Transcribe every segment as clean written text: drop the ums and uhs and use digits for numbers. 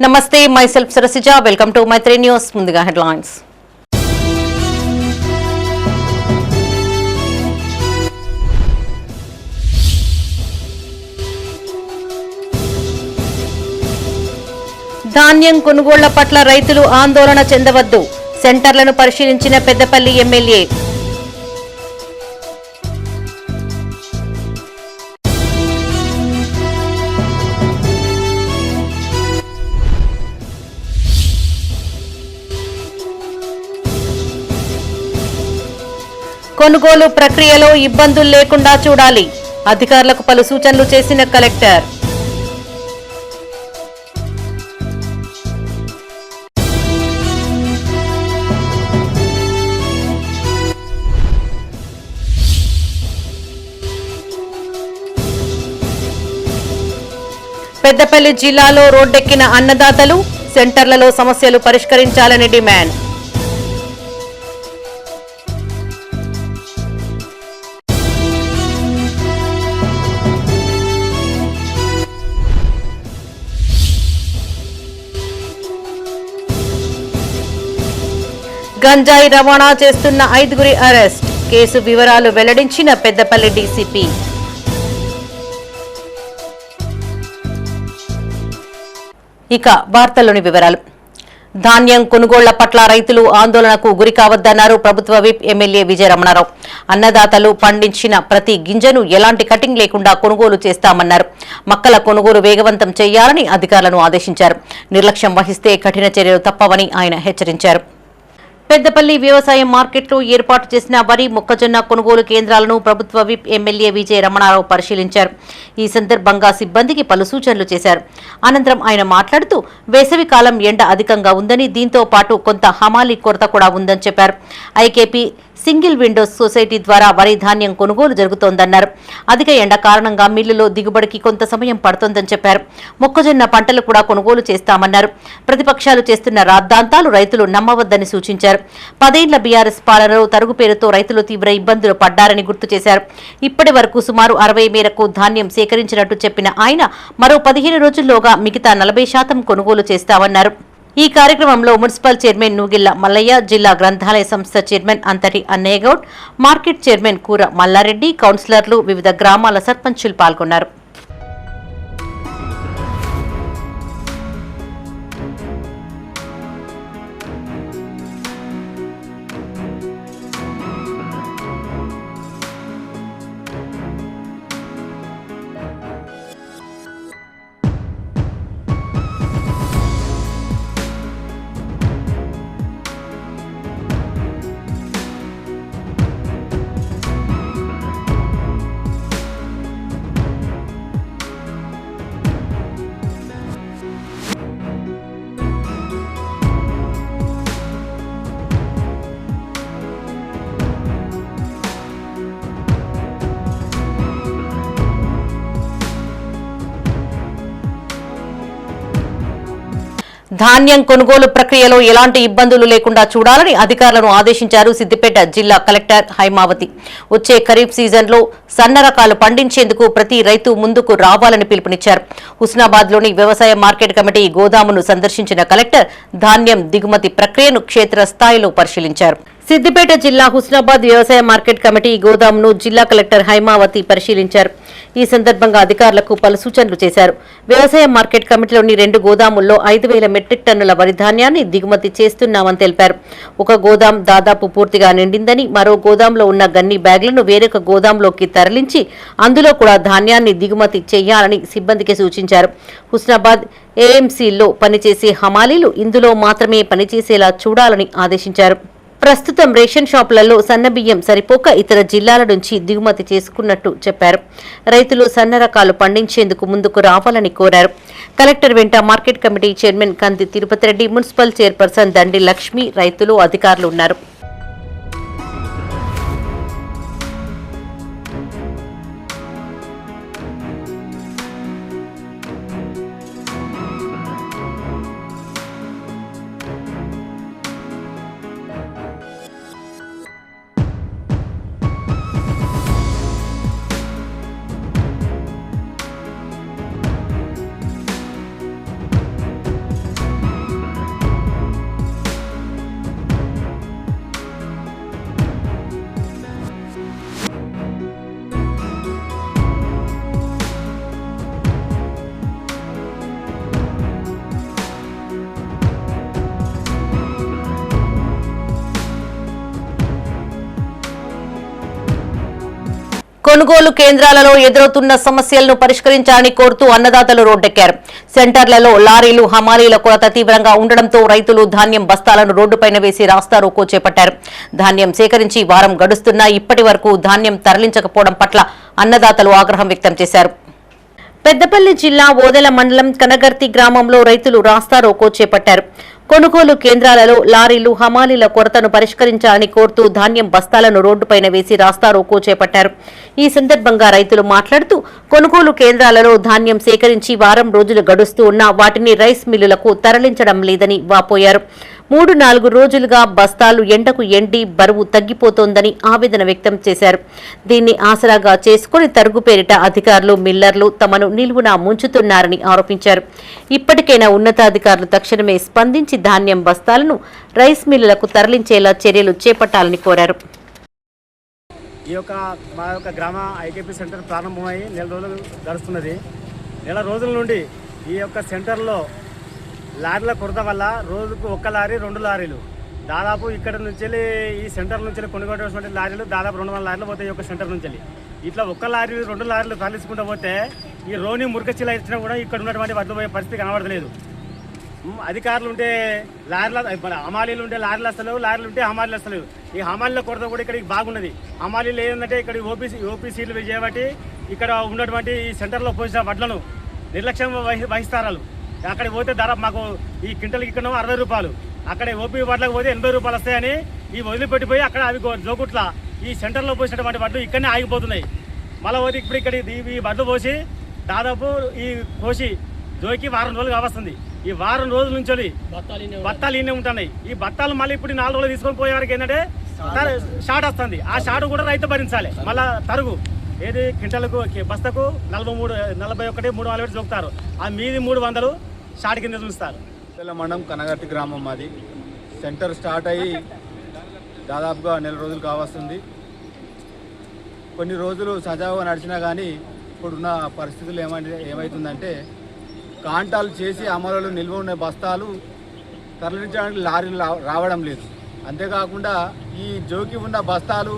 నమస్తే, myself Sarasija. Welcome to Maitri news. ముందుగా headlines. ధాన్యం కొనుగోళ్ల పట్ల రైతులు ఆందోళన చెందవద్దు. సెంటర్లను పరిశీలించిన పెద్దపల్లి ఎమ్మెల్యే. కొనుగోలు ప్రక్రియలో ఇబ్బందులు లేకుండా చూడాలి. అధికారులకు పలు సూచనలు చేసిన కలెక్టర్. పెద్దపల్లి జిల్లాలో రోడ్డెక్కిన అన్నదాతలు, సెంటర్లలో సమస్యలు పరిష్కరించాలని డిమాండ్. గంజాయి రవాణా చేస్తున్న 5గురి అరెస్ట్. కేసు వివరాలు వెల్లడించిన పెద్దపల్లి డీసీపీ. ఇక వార్తల్లోని వివరాలు. ధాన్యం కొనుగోళ్ల పట్ల రైతులు ఆందోళనకు గురి కావద్దన్నారు ప్రభుత్వ విప్ ఎమ్మెల్యే విజయ రమణారావు. అన్నదాతలు పండించిన ప్రతి గింజను ఎలాంటి కటింగ్ లేకుండా కొనుగోలు చేస్తామన్నారు. మక్కల కొనుగోలు వేగవంతం చేయాలని అధికారులను ఆదేశించారు. నిర్లక్ష్యం వహిస్తే కఠిన చర్యలు తప్పవని ఆయన హెచ్చరించారు. పెద్దపల్లి వ్యవసాయ మార్కెట్లో ఏర్పాటు చేసిన వరి, మొక్కజొన్న కొనుగోలు కేంద్రాలను ప్రభుత్వ విప్ ఎమ్మెల్యే విజయ రమణారావు పరిశీలించారు. ఈ సందర్భంగా సిబ్బందికి పలు సూచనలు చేశారు. అనంతరం ఆయన మాట్లాడుతూ వేసవి కాలం ఎండ అధికంగా ఉందని, దీంతో పాటు కొంత హమాలీ కొరత కూడా ఉందని చెప్పారు. ఐకేపీ సింగిల్ విండోస్ సొసైటీ ద్వారా వరి ధాన్యం కొనుగోలు జరుగుతోందన్నారు. అధిక ఎండ కారణంగా మిల్లులో దిగుబడికి కొంత సమయం పడుతోందని చెప్పారు. మొక్కజొన్న పంటలు కూడా కొనుగోలు చేస్తామన్నారు. ప్రతిపక్షాలు చేస్తున్న రాద్ధాంతాలు రైతులు నమ్మవద్దని సూచించారు. 10 ఏళ్ల బీఆర్ఎస్ పాలనలో తరుగు పేరుతో రైతులు తీవ్ర ఇబ్బందులు పడ్డారని గుర్తు చేశారు. ఇప్పటి వరకు సుమారు 60 మేరకు ధాన్యం సేకరించినట్టు చెప్పిన ఆయన మరో 15 రోజుల్లోగా మిగతా 40% కొనుగోలు చేస్తామన్నారు. ఈ కార్యక్రమంలో మున్సిపల్ చైర్మన్ నూగిళ్ల మల్లయ్య, జిల్లా గ్రంథాలయ సంస్థ చైర్మన్ అంతటి అన్నయ్యగౌడ్, మార్కెట్ చైర్మన్ కూర మల్లారెడ్డి, కౌన్సిలర్లు, వివిధ గ్రామాల సర్పంచులు పాల్గొన్నారు. ధాన్యం కొనుగోలు ప్రక్రియలో ఎలాంటి ఇబ్బందులు లేకుండా చూడాలని అధికారులను ఆదేశించారు సిద్దిపేట జిల్లా కలెక్టర్ హైమావతి. వచ్చే ఖరీఫ్ సీజన్లో సన్న రకాలు పండించేందుకు ప్రతి రైతు ముందుకు రావాలని పిలుపునిచ్చారు. హుస్నాబాద్లోని వ్యవసాయ మార్కెట్ కమిటీ గోదామును సందర్శించిన కలెక్టర్ ధాన్యం దిగుమతి ప్రక్రియను క్షేత్రస్థాయిలో పరిశీలించారు. సిద్దిపేట జిల్లా హుస్నాబాద్ వ్యవసాయ మార్కెట్ కమిటీ గోదామును జిల్లా కలెక్టర్ హైమావతి పరిశీలించారు. ఈ సందర్భంగా అధికారులకు పలు సూచనలు చేశారు. వ్యవసాయ మార్కెట్ కమిటీలోని 2 గోదాముల్లో 5,000 మెట్రిక్ టన్నుల వరి ధాన్యాన్ని దిగుమతి చేస్తున్నామని తెలిపారు. ఒక గోదాం దాదాపు పూర్తిగా నిండిందని, మరో గోదాంలో ఉన్న గన్ని బ్యాగులను వేరొక గోదాంలోకి తరలించి అందులో కూడా ధాన్యాన్ని దిగుమతి చేయాలని సిబ్బందికి సూచించారు. హుస్నాబాద్ ఏఎంసీలో పనిచేసే హమాలీలు ఇందులో మాత్రమే పనిచేసేలా చూడాలని ఆదేశించారు. ప్రస్తుతం రేషన్ షాపులలో సన్నబియ్యం సరిపోక ఇతర జిల్లాల నుంచి దిగుమతి చేసుకున్నట్టు చెప్పారు. రైతులు సన్న రకాలు పండించేందుకు ముందుకు రావాలని కోరారు. కలెక్టర్ వెంట మార్కెట్ కమిటీ చైర్మన్ కంది తిరుపతి రెడ్డి, మున్సిపల్ చైర్పర్సన్ దండి లక్ష్మి, రైతులు, అధికారులు ఉన్నారు. కొనుగోలు కేంద్రాలలో ఎదురవుతున్న సమస్యలను పరిష్కరించాలని కోరుతూ అన్నదాతలు రోడ్డెక్కారు. సెంటర్లలో లారీలు, హమాలీల కొరత తీవ్రంగా ఉండడంతో రైతులు ధాన్యం బస్తాలను రోడ్డుపైన వేసి రాస్తారోకో చేపట్టారు. ధాన్యం సేకరించి వారం గడుస్తున్నా ఇప్పటి వరకు ధాన్యం తరలించకపోవడం పట్ల అన్నదాతలు ఆగ్రహం వ్యక్తం చేశారు. పెద్దపల్లి జిల్లా ఓదెల మండలం కనగర్తి గ్రామంలో రైతులు రాస్తారోకో చేపట్టారు. కొనుగోలు కేంద్రాలలో లారీలు, హమాలీల కొరతను పరిష్కరించాలని కోరుతూ ధాన్యం బస్తాలను రోడ్డుపైన వేసి రాస్తారోకో చేపట్టారు. ఈ సందర్భంగా రైతులు మాట్లాడుతూ కొనుగోలు కేంద్రాలలో ధాన్యం సేకరించి వారం రోజులు గడుస్తూ ఉన్నా వాటిని రైస్ మిల్లులకు తరలించడం లేదని వాపోయారు. 3-4 రోజులుగా బస్తాలు ఎండకు ఎండి బరువు తగ్గిపోతోందని ఆవేదన వ్యక్తం చేశారు. దీన్ని ఆసరాగా చేసుకుని తరుగు పేరిట అధికారులు, మిల్లర్లు తమను నిలువునా ముంచుతున్నారని ఆరోపించారు. ఇప్పటికైనా ఉన్నతాధికారులు తక్షణమే స్పందించి ధాన్యం బస్తాలను రైస్ మిల్లులకు తరలించేలా చర్యలు చేపట్టాలని కోరారు. మా యొక్క గ్రామ ఐకేపీ సెంటర్ ప్రారంభమై నెల రోజులు గడుస్తున్నది. నెల రోజుల నుండి ఈ యొక్క సెంటర్లో లారీల కొరత వల్ల రోజుకు 1 లారీ 2 లారీలు దాదాపు ఇక్కడ నుంచి ఈ సెంటర్ నుంచి కొనుగోలు లారీలు దాదాపు 200 లారీలు పోతాయి. ఈ యొక్క సెంటర్ నుంచి ఇట్లా 1 లారీ 2 లారీలు తరలించుకుంటూ పోతే ఈ రోని మురికచ్చిలా ఇచ్చినా కూడా ఇక్కడ ఉన్నటువంటి వడ్లు పోయే పరిస్థితి కనబడలేదు. అధికారులు ఉంటే లారీల హమాలీలు ఉంటే లారీలు వస్తలేవు, లారీలు ఉంటే హమాలీలు వస్తలేవు. ఈ హమాలీల కొరత కూడా ఇక్కడికి బాగున్నది. హమాలీలు ఏంటంటే ఇక్కడ ఓపీసీలు చేయబట్టి ఇక్కడ ఉన్నటువంటి ఈ సెంటర్లో పోసిన వడ్లను నిర్లక్ష్యం వహిస్తారు. అక్కడికి పోతే ధర మాకు ఈ క్వింటల్కి ఇక్కడ 60 రూపాయలు, అక్కడ ఓపీ వడ్లకు పోతే 80 రూపాయలు వస్తాయని ఈ వదిలిపెట్టిపోయి అక్కడ అవి జోగుట్ల ఈ సెంటర్లో పోసినటువంటి వడ్లు ఇక్కడనే ఆగిపోతున్నాయి. మళ్ళీ పోతే ఇప్పుడు ఇక్కడ ఈ వడ్లు పోసి దాదాపు ఈ కోసి జోకి వారం రోజులు కావస్తుంది. ఈ వారం రోజుల నుంచి బత్తాలు ఇన్నే ఉంటున్నాయి. ఈ బత్తాలు మళ్ళీ ఇప్పుడు 4 రోజులు తీసుకొని పోయే వరకు ఏంటంటే షార్ట్ వస్తుంది. ఆ షార్ట్ కూడా రైతు భరించాలి. మళ్ళీ తరుగు ఏది క్వింటల్కు బస్తకు 41-300 జోకుతారు. ఆ మీది 300 షార్ట్ కింద చూస్తారు. మండలం కనగర్తి గ్రామం మాది. సెంటర్ స్టార్ట్ అయ్యి దాదాపుగా నెల రోజులు కావస్తుంది. కొన్ని రోజులు సజావుగా నడిచినా కానీ ఇప్పుడున్న పరిస్థితులు ఏమవుతుందంటే కాంటాలు చేసి అమలులో నిల్వ ఉన్న బస్తాలు తరలించడానికి లారీలు రావడం లేదు. అంతేకాకుండా ఈ జోకి ఉన్న బస్తాలు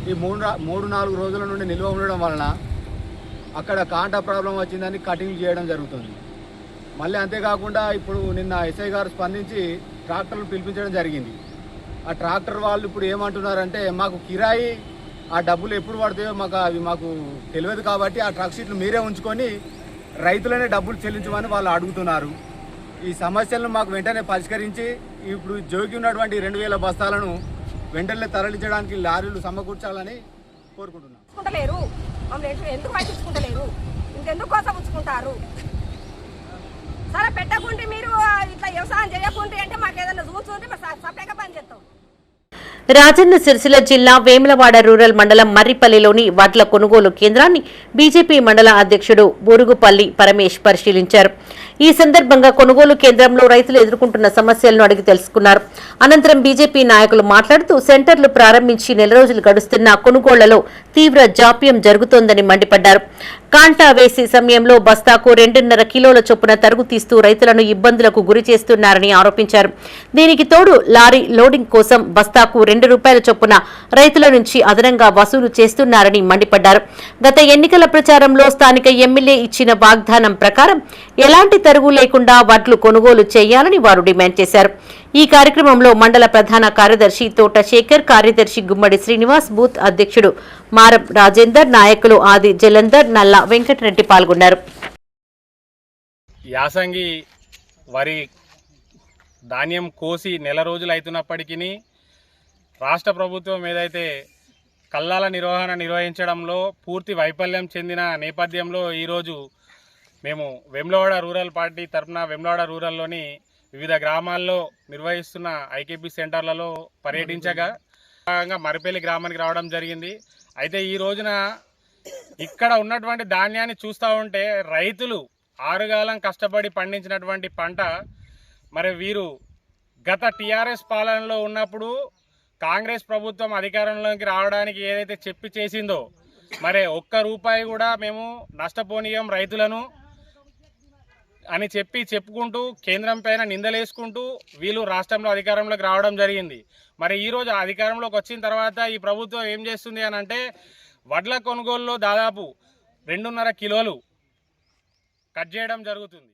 ఈ 3-4 రోజుల నుండి నిల్వ ఉండడం వలన అక్కడ కాంటా ప్రాబ్లం వచ్చిందని కటింగ్ చేయడం జరుగుతుంది. మళ్ళీ అంతేకాకుండా ఇప్పుడు నిన్న ఎస్ఐ గారు స్పందించి ట్రాక్టర్లు పిలిపించడం జరిగింది. ఆ ట్రాక్టర్ వాళ్ళు ఇప్పుడు ఏమంటున్నారంటే మాకు కిరాయి ఆ డబ్బులు ఎప్పుడు పడతాయో మాకు తెలియదు కాబట్టి ఆ ట్రక్ షీట్లు మీరే ఉంచుకొని రైతులనే డబ్బులు చెల్లించమని వాళ్ళు అడుగుతున్నారు. ఈ సమస్యలను మాకు వెంటనే పరిష్కరించి ఇప్పుడు జోకి ఉన్నటువంటి 2000 బస్తాలను వెంటనే తరలించడానికి లారీలు సమకూర్చాలని కోరుకుంటున్నాం. ఎందుకు పట్టించుకుంటలేరు? ఇంకెందుకు కోసం ఉంచుకుంటారు? సరే పెట్టకుంటే మీరు ఇట్లా వ్యవసాయం చేయకుంటే అంటే మాకు ఏదైనా చూస్తుంటే సపరేట్గా పని చేస్తాం. రాజన్న సిరిసిల్ల జిల్లా వేములవాడ రూరల్ మండలం మర్రిపల్లిలోని వడ్ల కొనుగోలు కేంద్రాన్ని బీజేపీ మండల అధ్యక్షుడు బూరుగుపల్లి పరమేష్ పరిశీలించారు. ఈ సందర్భంగా కొనుగోలు కేంద్రంలో రైతులు ఎదుర్కొంటున్న సమస్యలను అడిగి తెలుసుకున్నారు. అనంతరం బీజేపీ నాయకులు మాట్లాడుతూ సెంటర్లు ప్రారంభించి నెల రోజులు గడుస్తున్న కొనుగోళ్లలో తీవ్ర జాప్యం జరుగుతోందని మండిపడ్డారు. కాంటా వేసే సమయంలో బస్తాకు 2.5 కిలోల చొప్పున తరుగు తీస్తూ రైతులను ఇబ్బందులకు గురి చేస్తున్నారని ఆరోపించారు. దీనికి తోడు లారీ లోడింగ్ కోసం బస్తాకు 2 రూపాయల చొప్పున రైతుల నుంచి అదనంగా వసూలు చేస్తున్నారని మండిపడ్డారు. గత ఎన్నికల ప్రచారంలో స్థానిక ఎమ్మెల్యే ఇచ్చిన వాగ్దానం ప్రకారం ఎలాంటి తరుగు లేకుండా వడ్లు కొనుగోలు చేయాలని వారు డిమాండ్ చేశారు. ఈ కార్యక్రమంలో మండల ప్రధాన కార్యదర్శి తోట శేఖర్, కార్యదర్శి గుమ్మడి శ్రీనివాస్, బూత్ అధ్యక్షుడు మారం రాజేందర్, నాయకులు ఆది జలంధర్, నల్ల వెంకటరెడ్డి పాల్గొన్నారు. యాసంగి వరి ధాన్యం కోసి నెల రోజులు అవుతున్నప్పటికీ రాష్ట్ర ప్రభుత్వం ఏదైతే కల్లాల నిర్వహించడంలో పూర్తి వైఫల్యం చెందిన నేపథ్యంలో ఈరోజు మేము వేములవాడ రూరల్ పార్టీ తరఫున వేములవాడ రూరల్లోని వివిధ గ్రామాల్లో నిర్వహిస్తున్న ఐకేపీ సెంటర్లలో పర్యటించగా మరిపల్లి గ్రామానికి రావడం జరిగింది. అయితే ఈ రోజున ఇక్కడ ఉన్నటువంటి ధాన్యాన్ని చూస్తూ ఉంటే రైతులు ఆరుగాలం కష్టపడి పండించినటువంటి పంట మరి వీరు గత టీఆర్ఎస్ పాలనలో ఉన్నప్పుడు కాంగ్రెస్ ప్రభుత్వం అధికారంలోకి రావడానికి ఏదైతే చెప్పి చేసిందో మరి ₹1 కూడా మేము నష్టపోనీయం రైతులను అని చెప్పుకుంటూ కేంద్రం పైన నిందలేసుకుంటూ వీళ్ళు రాష్ట్రంలో అధికారంలోకి రావడం జరిగింది. మరి ఈరోజు అధికారంలోకి వచ్చిన తర్వాత ఈ ప్రభుత్వం ఏం చేస్తుంది అని అంటే వడ్ల కొనుగోలులో దాదాపు 2.5 కిలోలు కట్ చేయడం జరుగుతుంది.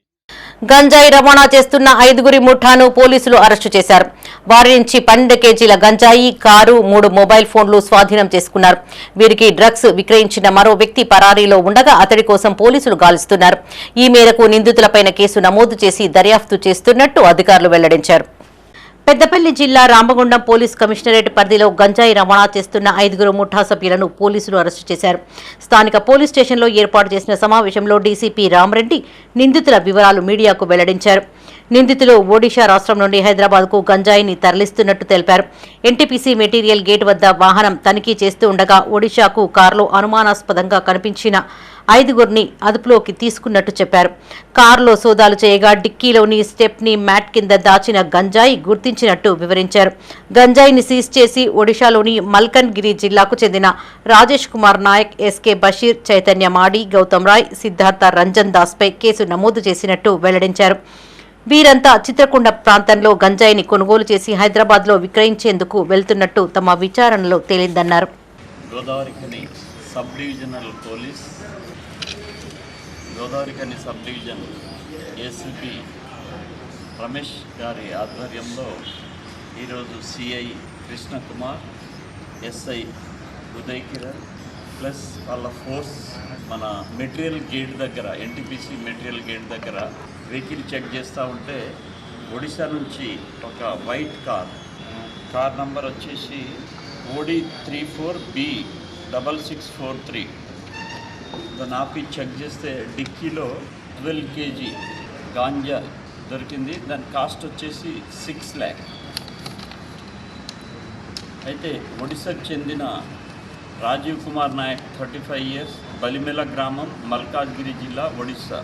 గంజాయి రవాణా చేస్తున్న 5గురి ముఠాను పోలీసులు అరెస్టు చేశారు. వారి నుంచి 12 కేజీల గంజాయి, కారు, 3 మొబైల్ ఫోన్లు స్వాధీనం చేసుకున్నారు. వీరికి డ్రగ్స్ విక్రయించిన మరో వ్యక్తి పరారీలో ఉండగా అతడి కోసం పోలీసులు గాలిస్తున్నారు. ఈ మేరకు నిందితులపైన కేసు నమోదు చేసి దర్యాప్తు చేస్తున్నట్టు అధికారులు వెల్లడించారు. పెద్దపల్లి జిల్లా రామగుండం పోలీస్ కమిషనరేట్ పరిధిలో గంజాయి రవాణా చేస్తున్న 5గురు ముఠా సభ్యులను పోలీసులు అరెస్టు చేశారు. స్థానిక పోలీస్ స్టేషన్లో ఏర్పాటు చేసిన సమావేశంలో డీసీపీ రామరెడ్డి నిందితుల వివరాలు మీడియాకు వెల్లడించారు. నిందితులు ఒడిషా రాష్ట్రం నుండి హైదరాబాద్కు గంజాయిని తరలిస్తున్నట్టు తెలిపారు. ఎన్టీపీసీ మెటీరియల్ గేట్ వద్ద వాహనం తనిఖీ చేస్తూ ఉండగా ఒడిషాకు కారులో అనుమానాస్పదంగా కనిపించిన 5గురిని అదుపులోకి తీసుకున్నట్టు చెప్పారు. కారులో సోదాలు చేయగా డిక్కీలోని స్టెప్ని మ్యాట్ కింద దాచిన గంజాయి గుర్తించినట్టు వివరించారు. గంజాయిని సీజ్ చేసి ఒడిషాలోని మల్కన్గిరి జిల్లాకు చెందిన రాజేష్ కుమార్ నాయక్, ఎస్కే బషీర్, చైతన్య మాడి, గౌతమ్ రాయ్, సిద్ధార్థ రంజన్ దాస్పై కేసు నమోదు చేసినట్టు వెల్లడించారు. వీరంతా చిత్రకుండ ప్రాంతంలో గంజాయిని కొనుగోలు చేసి హైదరాబాద్లో విక్రయించేందుకు వెళ్తున్నట్టు తమ విచారణలో తేలిందన్నారు. Godavarikhani sub divisional police, Godavarikhani sub division ACP Ramesh గారి ఆధ్వర్యంలో ఈరోజు CI Krishnakumar, SI Uday Kiran plus వాళ్ళ ఫోర్స్ మన మెటీరియల్ గేట్ దగ్గర, ఎన్టీపీసీ మెటీరియల్ గేట్ దగ్గర వెహికల్ చెక్ చేస్తూ ఉంటే ఒడిశా నుంచి ఒక వైట్ కార్ నంబర్ వచ్చేసి OD 34B6643 దాన్ని ఆపి చెక్ చేస్తే డిక్కీలో 12 kg గాంజా దొరికింది. దాని కాస్ట్ వచ్చేసి 6 lakh. అయితే ఒడిశాకు చెందిన రాజీవ్ కుమార్ నాయక్ 35 years, బలిమెల గ్రామం, మల్కాజ్గిరి జిల్లా, Odisha.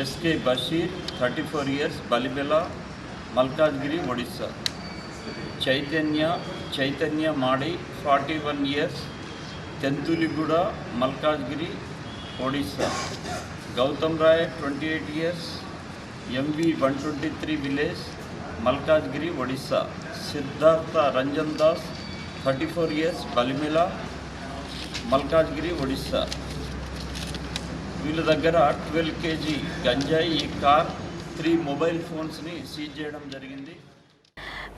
SK Basheer 34 years, Balimela, Malkajgiri, Odisha. Chaitanya Madi 41 years, Tentuliguda, Malkajgiri, Odisha. Gautam Roy 28 years, MV 123 village, Malkajgiri, Odisha. Siddhartha Ranjan Das 34 years, Balimela, Malkajgiri, Odisha. వీళ్ళ దగ్గర 12 kg గంజాయి, ఈ కార్, 3 మొబైల్ ఫోన్స్ని సీజ్ చేయడం జరిగింది.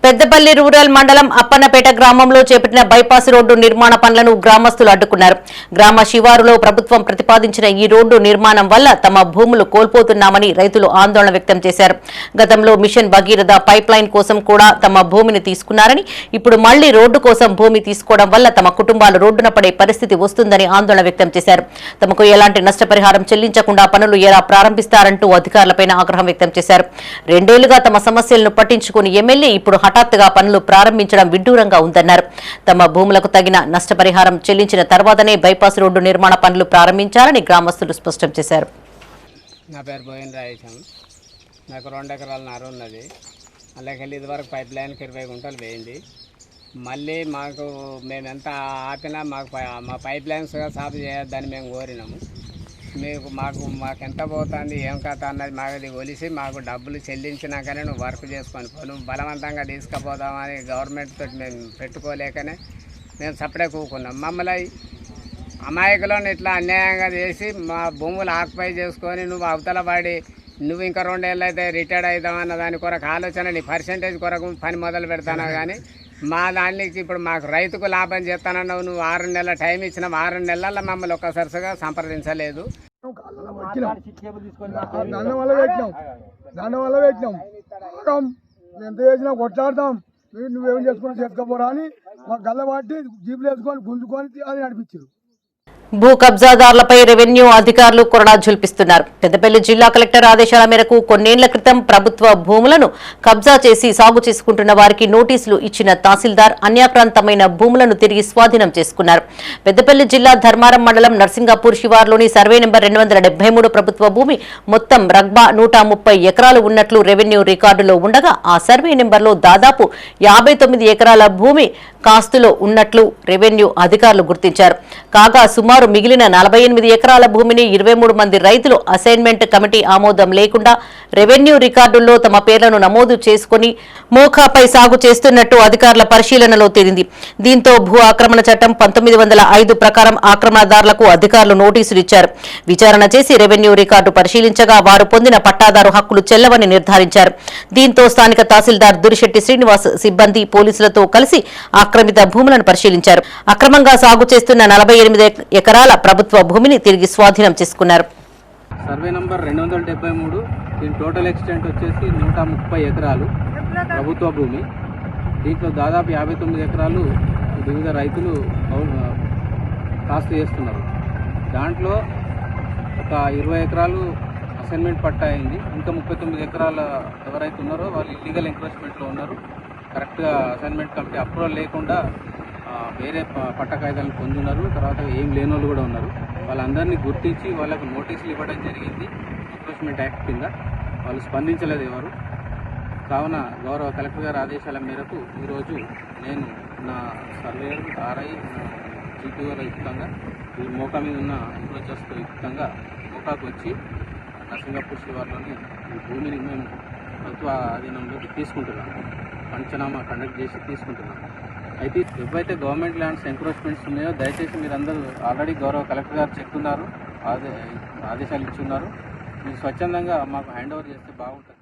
పెద్దపల్లి రూరల్ మండలం అప్పన్నపేట గ్రామంలో చేపట్టిన బైపాస్ రోడ్డు నిర్మాణ పనులను గ్రామస్తులు అడ్డుకున్నారు. గ్రామ శివారులో ప్రభుత్వం ప్రతిపాదించిన ఈ రోడ్డు నిర్మాణం వల్ల తమ భూములు కోల్పోతున్నామని రైతులు ఆందోళన వ్యక్తం చేశారు. గతంలో మిషన్ భగీరథ పైప్ లైన్ కోసం కూడా తమ భూమిని తీసుకున్నారని, ఇప్పుడు మళ్లీ రోడ్డు కోసం భూమి తీసుకోవడం వల్ల తమ కుటుంబాలు రోడ్డున పడే పరిస్థితి వస్తుందని ఆందోళన వ్యక్తం చేశారు. తమకు ఎలాంటి నష్టపరిహారం చెల్లించకుండా పనులు ఎలా ప్రారంభిస్తారంటూ అధికారులపై ఆగ్రహం వ్యక్తం చేశారు. 2 ఏళ్లుగా తమ సమస్యలను పట్టించుకుని ఎమ్మెల్యే ఇప్పుడు హఠాత్తుగా పనులు ప్రారంభించడం విడ్డూరంగా ఉందన్నారు. తమ భూములకు తగిన నష్టపరిహారం చెల్లించిన తర్వాతనే బైపాస్ రోడ్డు నిర్మాణ పనులు ప్రారంభించాలని గ్రామస్తులు స్పష్టం చేశారు. నా పేరు బోయిన రాయేశం. నాకు 2 ఎకరాల నారు ఉన్నది. అలాగే ఇదివరకు పైప్ లైన్కి 20 గుంటలు వేయింది. మళ్ళీ మేము ఎంత ఆపినా మా పైప్ లైన్స్ సాఫ్ చేయొద్దని మేము కోరినాము. మాకు ఎంత పోతుంది, ఏం కథ అన్నది మాకు ఒలిసి మాకు డబ్బులు చెల్లించినాకనే నువ్వు వర్క్ చేసుకొని నువ్వు బలవంతంగా తీసుకుపోదామని గవర్నమెంట్ తోటి మేము పెట్టుకోలేకనే మేము సపడే కూకున్నాం. మమ్మల్ని అమాయకులను ఇట్లా అన్యాయంగా చేసి మా భూములు ఆక్యుపై చేసుకొని నువ్వు అవతల పడి నువ్వు ఇంకా 2 ఏళ్ళు అయితే రిటైర్డ్ అవుతామన్న దాని కొరకు ఆలోచన, నీ పర్సెంటేజ్ కొరకు పని మొదలు పెడతాను. కానీ మా దానికి ఇప్పుడు మాకు రైతుకు లాభం చేస్తానన్నావు. నువ్వు 6 నెలల టైం ఇచ్చినావు. 6 నెలల్లో మమ్మల్ని ఒక్కసారిగా సంప్రదించలేదు. దానివల్ల పెట్టినాం ఎంత చేసినా కొట్లాడతాం, నువ్వేం చేసుకుని చేసుకోపోరా అని మా గల్ల పట్టి జీపులు వేసుకొని గుంజుకొని అది నడిపించారు. భూ కబ్జాదారులపై రెవెన్యూ అధికారులు కొరడా జుల్పిస్తున్నారు. పెద్దపల్లి జిల్లా కలెక్టర్ ఆదేశాల మేరకు కొన్నేళ్ల క్రితం ప్రభుత్వ భూములను కబ్జా చేసి సాగు చేసుకుంటున్న వారికి నోటీసులు ఇచ్చిన తహసీల్దార్ అన్యాక్రాంతమైన భూములను తిరిగి స్వాధీనం చేసుకున్నారు. పెద్దపల్లి జిల్లా ధర్మారం మండలం నర్సింగాపూర్ శివార్లోని సర్వే నెంబర్ 273 ప్రభుత్వ భూమి మొత్తం రగ్బా 130 ఎకరాలు ఉన్నట్లు రెవెన్యూ రికార్డులో ఉండగా ఆ సర్వే నెంబర్లో దాదాపు 59 ఎకరాల భూమి కాస్తులో ఉన్నట్లు రెవెన్యూ అధికారులు గుర్తించారు. కాగా సుమారు సుమారు మిగిలిన 48 ఎకరాల భూమిని 23 మంది రైతులు అసైన్మెంట్ కమిటీ ఆమోదం లేకుండా రెవెన్యూ రికార్డుల్లో తమ పేర్లను నమోదు చేసుకుని మోకాపై సాగు చేస్తున్నట్టు అధికారుల పరిశీలనలో తేలింది. దీంతో భూ ఆక్రమణ చట్టం 1905 ప్రకారం ఆక్రమణదారులకు అధికారులు నోటీసులు ఇచ్చారు. విచారణ చేసి రెవెన్యూ రికార్డు పరిశీలించగా వారు పొందిన పట్టాదారు హక్కులు చెల్లవని నిర్ధారించారు. దీంతో స్థానిక తహసీల్దార్ దురిశెట్టి శ్రీనివాస్ సిబ్బంది పోలీసులతో కలిసి ఆక్రమిత భూములను పరిశీలించారు. అక్రమంగా సాగు చేస్తున్న 48 ఎకరాల ప్రభుత్వ భూమిని తిరిగి స్వాధీనం చేసుకున్నారు. Survey number 273. దీని టోటల్ ఎక్స్టెంట్ వచ్చేసి 130 ఎకరాలు ప్రభుత్వ భూమి. దీంట్లో దాదాపు 59 ఎకరాలు వివిధ రైతులు కాస్తు చేస్తున్నారు. దాంట్లో ఒక 20 ఎకరాలు అసైన్మెంట్ పట్టా అయింది. ఇంకా 39 ఎకరాల ఎవరైతే ఉన్నారో వాళ్ళు ఇల్లీగల్ ఎంక్రోచ్మెంట్లో ఉన్నారు. కరెక్ట్గా అసైన్మెంట్ కమిటీ అప్రూవల్ లేకుండా వేరే పట్ట కాయిదాలను పొందున్నారు. తర్వాత ఏం లేని వాళ్ళు కూడా ఉన్నారు. వాళ్ళందరినీ గుర్తించి వాళ్ళకు నోటీసులు ఇవ్వడం జరిగింది ఎంక్రోచ్మెంట్ యాక్ట్ కింద. వాళ్ళు స్పందించలేదు ఎవరు. కావున గౌరవ కలెక్టర్ గారి ఆదేశాల మేరకు ఈరోజు నేను నా సర్వేయర్ ఆర్ఐ జీపీఓ యుక్తంగా ఈ మోకా మీద ఉన్న ఎంక్రోచర్స్తో యుక్తంగా మోకాకు వచ్చి నరసింగపూర్ శివార్లోని ఈ భూమిని మేము ప్రభుత్వ ఆధీనంలోకి తీసుకుంటున్నాము. పంచనామా కండక్ట్ చేసి తీసుకుంటున్నాము. అయితే ఎవరైతే గవర్నమెంట్ ల్యాండ్స్ ఎంక్రోచ్మెంట్స్ ఉన్నాయో దయచేసి మీరందరూ ఆల్రెడీ గౌరవ కలెక్టర్ గారు చెప్తున్నారు, ఆదేశాలు ఇచ్చున్నారు. మీరు స్వచ్ఛందంగా మాకు హ్యాండ్ ఓవర్ చేస్తే బాగుంటుంది.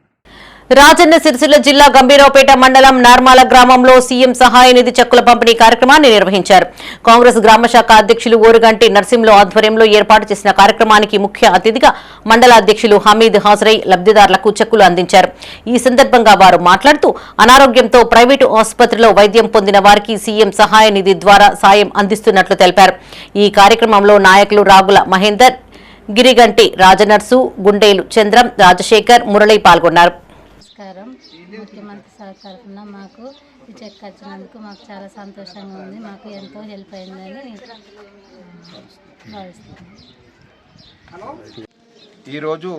రాజన్న సిరిసిల్ల జిల్లా గంభీరావుపేట మండలం నార్మాల గ్రామంలో సీఎం సహాయ నిధి చెక్కుల పంపిణీ కార్యక్రమాన్ని నిర్వహించారు. కాంగ్రెస్ గ్రామ శాఖ అధ్యక్షులు ఓరుగంటి నర్సింహులు ఆధ్వర్యంలో ఏర్పాటు చేసిన కార్యక్రమానికి ముఖ్య అతిథిగా మండల అధ్యక్షులు హమీద్ హాజరై లబ్దిదారులకు చెక్కులు అందించారు. ఈ సందర్భంగా వారు మాట్లాడుతూ అనారోగ్యంతో ప్రైవేటు ఆసుపత్రిలో వైద్యం పొందిన వారికి సీఎం సహాయ నిధి ద్వారా సాయం అందిస్తున్నట్లు తెలిపారు. ఈ కార్యక్రమంలో నాయకులు రాగుల మహేందర్, గిరిగంటి రాజనర్సు, గుండేలు చంద్రం, రాజశేఖర్, మురళి పాల్గొన్నారు. నమస్కారం. ముఖ్యమంత్రి సహకారంలో మాకు ఈ చెక్ వచ్చినందుకు మాకు చాలా సంతోషంగా ఉంది. మాకు ఎంతో హెల్ప్ అయిందని భావిస్తున్నాను. ఈరోజు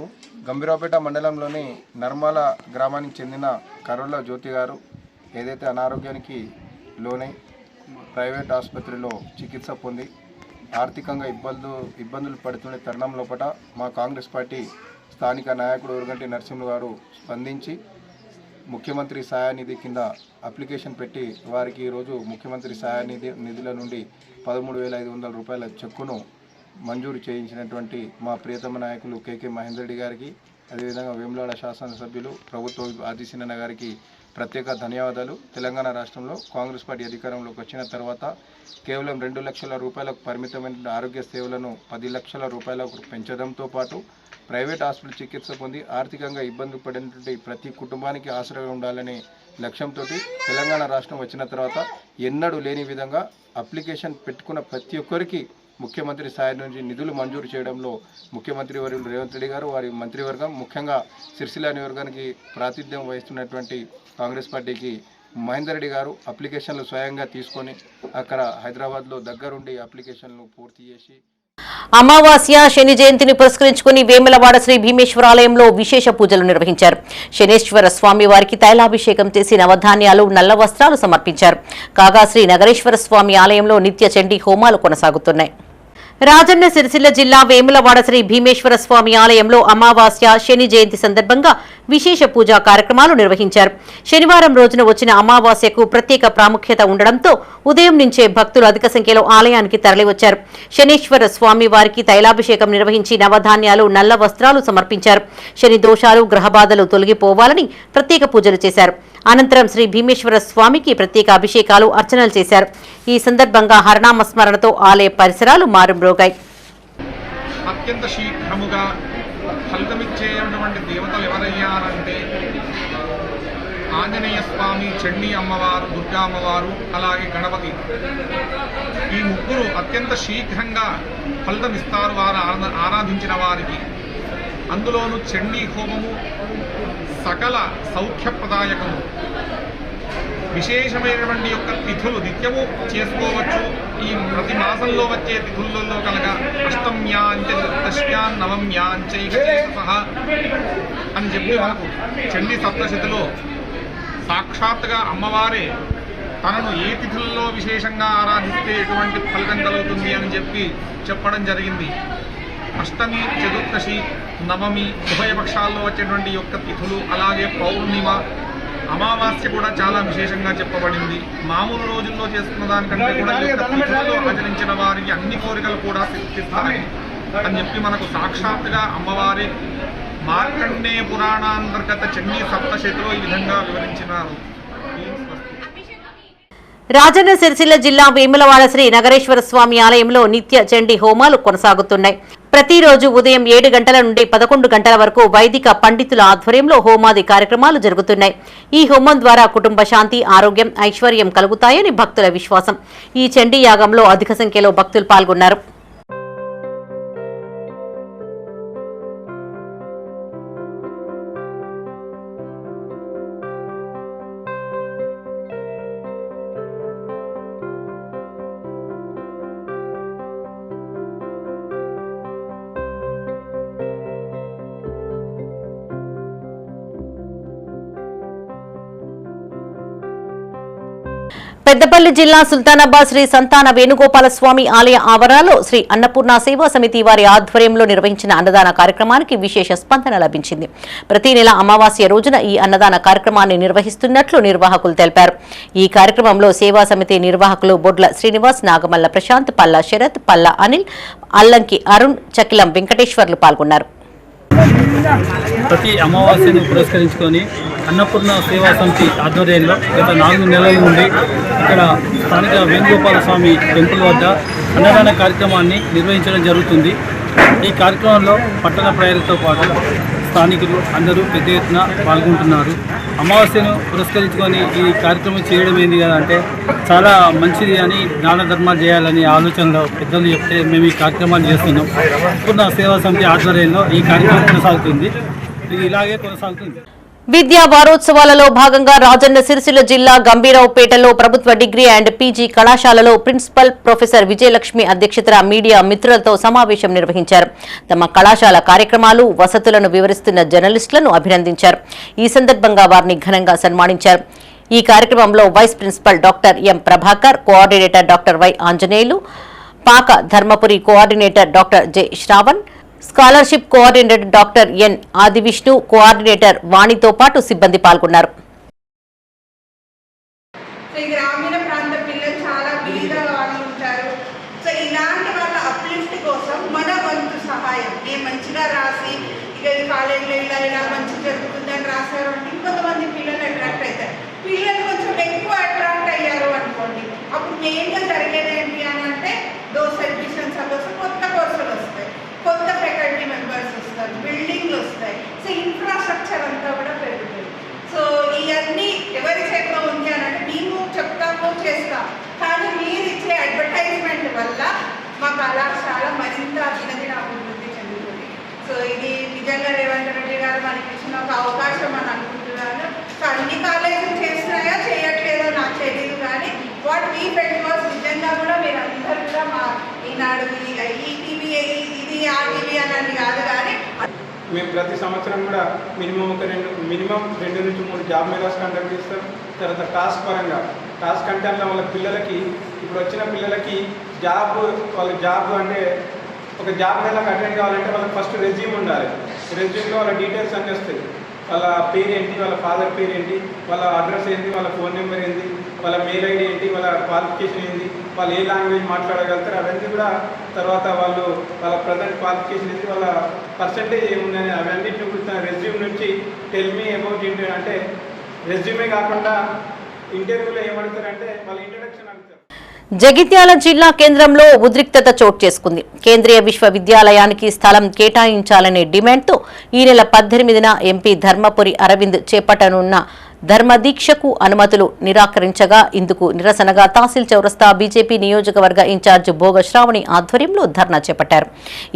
గంభీరావుపేట మండలంలోని నర్మాల గ్రామానికి చెందిన కరోళ్ళ జ్యోతి గారు ఏదైతే అనారోగ్యానికి లోనై ప్రైవేట్ ఆసుపత్రిలో చికిత్స పొంది ఆర్థికంగా ఇబ్బందులు పడుతున్న తరుణం లోపల మా కాంగ్రెస్ పార్టీ స్థానిక నాయకుడు ఓరుగంటి నరసింహులు గారు స్పందించి ముఖ్యమంత్రి సహాయ నిధి కింద అప్లికేషన్ పెట్టి వారికి ఈరోజు ముఖ్యమంత్రి సహాయ నిధుల నుండి 13,500 రూపాయల చెక్కును మంజూరు చేయించినటువంటి మా ప్రియతమ నాయకులు కేకే మహేందర్ రెడ్డి గారికి, అదేవిధంగా వేములవాడ శాసనసభ్యులు ప్రభుత్వ ఆదిశీనన్న గారికి ప్రత్యేక ధన్యవాదాలు. తెలంగాణ రాష్ట్రంలో కాంగ్రెస్ పార్టీ అధికారంలోకి వచ్చిన తర్వాత కేవలం 2 లక్షల రూపాయలకు పరిమితమైన ఆరోగ్య సేవలను 10 లక్షల రూపాయలకు పెంచడంతో పాటు ప్రైవేట్ హాస్పిటల్ చికిత్స పొంది ఆర్థికంగా ఇబ్బంది పడినటువంటి ప్రతి కుటుంబానికి ఆసరాగా ఉండాలనే లక్ష్యంతో తెలంగాణ రాష్ట్రం వచ్చిన తర్వాత ఎన్నడూ లేని విధంగా అప్లికేషన్ పెట్టుకున్న ప్రతి ఒక్కరికి ముఖ్యమంత్రి స్థాయి నుంచి నిధులు మంజూరు చేయడంలో ముఖ్యమంత్రి వర్యులు రేవంత్ రెడ్డి గారు, వారి మంత్రివర్గం, ముఖ్యంగా సిరిసిల్ల నియోజకవర్గానికి ప్రాతినిధ్యం వహిస్తున్నటువంటి కాంగ్రెస్ పార్టీకి మహేందర్ రెడ్డి గారు అప్లికేషన్లు స్వయంగా తీసుకొని అక్కడ హైదరాబాద్లో దగ్గరుండి అప్లికేషన్లు పూర్తి చేసి అమావాస్య శని జయంతిని పురస్కరించుకుని వేములవాడ శ్రీ భీమేశ్వరాలయంలో విశేష పూజలు నిర్వహించారు. శనేశ్వర స్వామి వారికి తైలాభిషేకం చేసి నవధాన్యాలు, నల్ల వస్త్రాలు సమర్పించారు. కాగా శ్రీ నగరేశ్వర స్వామి ఆలయంలో నిత్య చండీ హోమాలు కొనసాగుతున్నాయి. రాజన్న సిరిసిల్ల జిల్లా వేములవాడ శ్రీ భీమేశ్వర స్వామి ఆలయంలో అమావాస్య శని జయంతి సందర్భంగా విశేష పూజా కార్యక్రమాలు నిర్వహించారు. శనివారం రోజున వచ్చిన అమావాస్యకు ప్రత్యేక ప్రాముఖ్యత ఉండడంతో ఉదయం నుంచే భక్తులు అధిక సంఖ్యలో ఆలయానికి తరలివచ్చారు. శనీశ్వర స్వామి వారికి తైలాభిషేకం నిర్వహించి నవధాన్యాలు, నల్ల వస్త్రాలు సమర్పించారు. శని దోషాలు, గ్రహబాధలు తొలగిపోవాలని ప్రత్యేక పూజలు చేశారు. అనంతరం శ్రీ భీమేశ్వర స్వామికి ప్రత్యేక అభిషేకాలు, అర్చనలు చేశారు. ఈ సందర్భంగా హరనామస్మరణతో ఆలయ పరిసరాలు మారుమ్రోగాయి. అత్యంత శీఘ్రముగా ఫలితమిచ్చేటువంటి దేవతలు ఎవరయ్యారంటే ఆంజనేయ స్వామి, చండీ అమ్మవారు, దుర్గా అమ్మవారు, అలాగే గణపతి. ఈ ముగ్గురు అత్యంత శీఘ్రంగా ఫలితమిస్తారు వారు ఆరాధించిన వారికి. అందులోనూ చండీ హోమము సకల సౌఖ్యప్రదాయకము. విశేషమైనటువంటి యొక్క తిథులు నిత్యము చేసుకోవచ్చు. ఈ ప్రతి మాసంలో వచ్చే తిథులలో కనుక అష్టమ్యాంచ, దశ్యాన్, నవమ్యాంచైకచేతస అని చెప్పి మనకు చండీ సప్తశతిలో సాక్షాత్తుగా అమ్మవారే తనను ఏ తిథుల్లో విశేషంగా ఆరాధిస్తే ఎటువంటి ఫలితం కలుగుతుంది అని చెప్పడం జరిగింది. అష్టమి, చతుర్దశి, నవమి ఉభయపక్షాల్లో వచ్చేటువంటి యొక్క తిథులు, అలాగే పౌర్ణిమ, అమావాస్య కూడా చాలా విశేషంగా చెప్పబడింది. మామూలు రోజుల్లో చేసుకున్న దానికంటే కూడా ఈ యొక్క తిథులలో ఆచరించిన వారికి అన్ని కోరికలు కూడా సిద్ధిస్తాయి అని చెప్పి మనకు సాక్షాత్తుగా అమ్మవారి మార్కండేయ పురాణాంతర్గత చండీ సప్తశతిలో ఈ విధంగా వివరించినారు. రాజన్న సిరిసిల్ల జిల్లా వేములవాడ శ్రీ నగరేశ్వర స్వామి ఆలయంలో నిత్య చండీ హోమాలు కొనసాగుతున్నాయి. ప్రతిరోజు ఉదయం 7 గంటల నుండి 11 గంటల వరకు వైదిక పండితుల ఆధ్వర్యంలో హోమాది కార్యక్రమాలు జరుగుతున్నాయి. ఈ హోమం ద్వారా కుటుంబ శాంతి, ఆరోగ్యం, ఐశ్వర్యం కలుగుతాయని భక్తుల విశ్వాసం. ఈ చండీ యాగంలో అధిక సంఖ్యలో భక్తులు పాల్గొన్నారు. పెద్దపల్లి జిల్లా సుల్తానాబాద్ శ్రీ సంతాన వేణుగోపాల స్వామి ఆలయ ఆవరణలో శ్రీ అన్నపూర్ణ సేవా సమితి వారి ఆధ్వర్యంలో నిర్వహించిన అన్నదాన కార్యక్రమానికి విశేష స్పందన లభించింది. ప్రతి నెల అమావాస్య రోజున ఈ అన్నదాన కార్యక్రమాన్ని నిర్వహిస్తున్నట్లు నిర్వాహకులు తెలిపారు. ఈ కార్యక్రమంలో సేవా సమితి నిర్వాహకులు బొడ్ల శ్రీనివాస్, నాగమల్ల ప్రశాంత్, పల్లా శరత్, పల్లా అనిల్, అల్లంకి అరుణ్, చకిలం వెంకటేశ్వర్లు పాల్గొన్నారు. ప్రతి అమావాస్యను పురస్కరించుకొని అన్నపూర్ణ సేవా సమితి ఆధ్వర్యంలో గత 4 నెలల నుండి ఇక్కడ స్థానిక వేణుగోపాల స్వామి టెంపుల్ వద్ద అన్నదాన కార్యక్రమాన్ని నిర్వహించడం జరుగుతుంది. ఈ కార్యక్రమంలో పట్టణ ప్రజలతో పాటు స్థానికులు అందరూ పెద్ద ఎత్తున పాల్గొంటున్నారు. అమావాస్యను పురస్కరించుకొని ఈ కార్యక్రమం చేయడం ఏంది కదా అంటే చాలా మంచిది అని, దాన ధర్మాలు చేయాలని ఆలోచనలో పెద్దలు చెప్తే మేము ఈ కార్యక్రమాన్ని చేస్తున్నాం. అన్నపూర్ణ సేవా సమితి ఆధ్వర్యంలో ఈ కార్యక్రమం కొనసాగుతుంది. ఇది ఇలాగే కొనసాగుతుంది. విద్యా వారోత్సవాలలో భాగంగా రాజన్న సిరిసిల్ల జిల్లా గంభీరావుపేటలో ప్రభుత్వ డిగ్రీ అండ్ పీజీ కళాశాలలో ప్రిన్సిపల్ ప్రొఫెసర్ విజయలక్ష్మి అధ్యక్షతన మీడియా మిత్రులతో సమావేశం నిర్వహించారు. తమ కళాశాల కార్యక్రమాలు, వసతులను వివరిస్తున్న జర్నలిస్టులను అభినందించారు. ఈ సందర్భంగా వారిని ఘనంగా సన్మానించారు. ఈ కార్యక్రమంలో vice principal doctor M Prabhakar, coordinator doctor Y Anjaneyulu, Paka Dharmapuri coordinator doctor J Shravan, scholarship coordinator doctor N Adivishnu, coordinator వాణితో పాటు సిబ్బంది పాల్గొన్నారు. గ్రామీణ ప్రాంత పిల్లలు చాలా బిలీగా వాళ్ళు ఉంటారు. సో ఇలాంటి వాళ్ళ అప్లిఫ్ట్ కోసం మన వంతు సహాయం, నేను మంచిగా రాసి ఇక కాలేజీలో ఇలా మంచి జరుగుతుందని రాశారు అంటే ఇంకొంతమంది పిల్లలు అట్రాక్ట్ అవుతారు. పిల్లలు కొంచెం ఎక్కువ అట్రాక్ట్ అయ్యారు అనుకోండి, అప్పుడు మెయిన్గా జరిగేది ఏంటి అని అంటే దోస్ అడ్మిషన్స్ కోసం కొత్త కోర్సులు వస్తాయి, కొత్త ఫ్యాకల్టీ మెంబర్స్ వస్తారు, బిల్డింగ్లు వస్తాయి. సో ఇన్ఫ్రాస్ట్రక్చర్ అంతా కూడా పెరుగుతుంది. సో ఇవన్నీ ఎవరి చేతిలో ఉంది అని అంటే మేము చెప్తాము, చేస్తాం, కానీ మీరు ఇచ్చే అడ్వర్టైజ్మెంట్ వల్ల మా కళాశాల మరింత దినదిన అభివృద్ధి చెందుతుంది. సో ఇది నిజంగా రేవంత్ రెడ్డి గారు మనకి ఇచ్చిన ఒక అవకాశం అని అనుకుంటున్నాను. సో అన్ని కాలేజీలు చేస్తున్నాయో చేయట్లేదో నాకు తెలియదు, కానీ వాట్ వీ ఫెల్ట్ వాస్ నిజంగా కూడా మీరు అందరూ కూడా మా ఈనాడు ఈ టీవీ ఇది ఆ టీవీ అని కాదు, కానీ మేము ప్రతి సంవత్సరం కూడా మినిమం 2 నుంచి 3 జాబ్ మేళాస్ కండక్ట్ చేస్తాం. తర్వాత టాస్క్ పరంగా టాస్క్ అంటే అట్లా వాళ్ళ పిల్లలకి, ఇప్పుడు వచ్చిన పిల్లలకి వాళ్ళ జాబ్ అంటే ఒక జాబ్ మేళాకి అటెండ్ కావాలంటే వాళ్ళకి ఫస్ట్ రెజ్యూమ్ ఉండాలి. రెజ్యూమ్లో వాళ్ళ డీటెయిల్స్ అన్నీ వస్తాయి. వాళ్ళ పేరు ఏంటి, వాళ్ళ ఫాదర్ పేరు ఏంటి, వాళ్ళ అడ్రస్ ఏంటి, వాళ్ళ ఫోన్ నెంబర్ ఏంటి, వాళ్ళ మెయిల్ ఐడి ఏంటి, వాళ్ళ క్వాలిఫికేషన్ ఏంటి, వాళ్ళు ఏ లాంగ్వేజ్ మాట్లాడగలుగుతారు అవన్నీ కూడా, తర్వాత వాళ్ళ ప్రజెంట్ క్వాలిఫికేషన్ ఏంటి, వాళ్ళ పర్సంటేజ్ ఏముందని అవన్నీ చూపిస్తున్న రెజ్యూమ్ నుంచి టెల్ మీ అబౌట్ ఇంటర్వ్యూ అంటే రెజ్యూమే కాకుండా ఇంటర్వ్యూలో ఏమడుగుతారంటే వాళ్ళ ఇంట్రడక్షన్ అడుగుతారు. జగిత్యాల జిల్లా కేంద్రంలో ఉద్రిక్తత చోటు చేసుకుంది. కేంద్రీయ విశ్వవిద్యాలయానికి స్థలం కేటాయించాలనే డిమాండ్తో ఈ నెల 18న ఎంపీ ధర్మపురి అరవింద్ చేపట్టనున్న ధర్మదీక్షకు అనుమతులు నిరాకరించగా ఇందుకు నిరసనగా తహసీల్ చౌరస్తా బీజేపీ నియోజకవర్గ ఇన్ఛార్జ్ భోగ శ్రావణి ఆధ్వర్యంలో ధర్నా చేపట్టారు.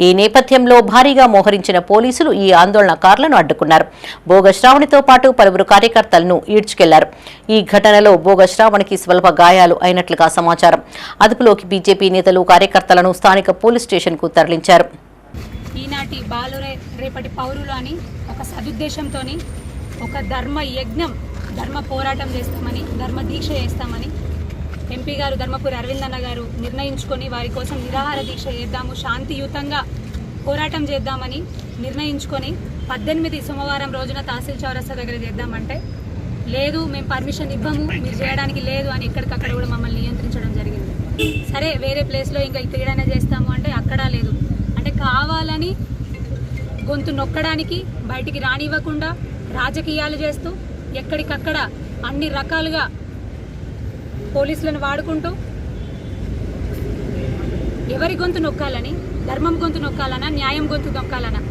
ఈ నేపథ్యంలో భారీగా మోహరించిన పోలీసులు ఈ ఆందోళనకారులను అడ్డుకున్నారు. భోగ శ్రావణితో పాటు పలువురు కార్యకర్తలను ఈడ్చుకెళ్లారు. ఈ ఘటనలో భోగ శ్రావణికి స్వల్ప గాయాలు అయినట్లుగా సమాచారం. అదుపులోకి బీజేపీ నేతలు కార్యకర్తలను స్థానిక పోలీస్ స్టేషన్కు తరలించారు. ఈనాటి బాలురే రేపటి పౌరులు అని ఒక సదుద్దేశంతో ఒక ధర్మ యజ్ఞం, ధర్మ పోరాటం చేస్తామని, ధర్మ దీక్ష చేస్తామని ఎంపీ గారు ధర్మపురి అరవింద్ అన్న గారు నిర్ణయించుకొని వారి కోసం నిరాహార దీక్ష చేద్దాము, శాంతియుతంగా పోరాటం చేద్దామని నిర్ణయించుకొని 18 సోమవారం రోజున తహసీల్ చౌరస్తా దగ్గర చేద్దామంటే లేదు, మేము పర్మిషన్ ఇవ్వము, మీరు చేయడానికి లేదు అని ఎక్కడికక్కడ కూడా మమ్మల్ని నియంత్రించడం జరిగింది. సరే వేరే ప్లేస్లో ఇంకా ఇక్కడైనా చేస్తాము అంటే అక్కడ లేదు. అంటే కావాలని గొంతు నొక్కడానికి, బయటికి రానివ్వకుండా రాజకీయాలు చేస్తూ ఎక్కడికక్కడ అన్ని రకాలుగా పోలీసులను వాడుకుంటూ ఎవరి గొంతు నొక్కాలని, ధర్మం గొంతు నొక్కాలనా, న్యాయం గొంతు నొక్కాలనా?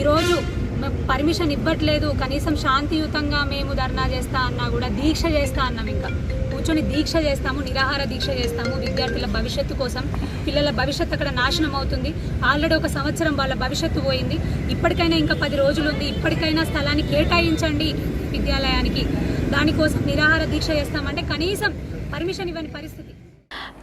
ఈరోజు మేము పర్మిషన్ ఇవ్వట్లేదు, కనీసం శాంతియుతంగా మేము ధర్నా చేస్తా అన్నా కూడా దీక్ష చేస్తా అన్నాం. ఇంకా కూర్చొని దీక్ష చేస్తాము, నిరాహార దీక్ష చేస్తాము. విద్యార్థుల భవిష్యత్తు కోసం, పిల్లల భవిష్యత్తు అక్కడ నాశనం అవుతుంది. ఆల్రెడీ 1 సంవత్సరం వాళ్ళ భవిష్యత్తు పోయింది. ఇప్పటికైనా ఇంకా 10 రోజులు ఉంది, ఇప్పటికైనా స్థలాన్ని కేటాయించండి విద్యాలయానికి. దానికోసం నిరాహార దీక్ష చేస్తామంటే కనీసం పర్మిషన్ ఇవ్వని పరిస్థితి.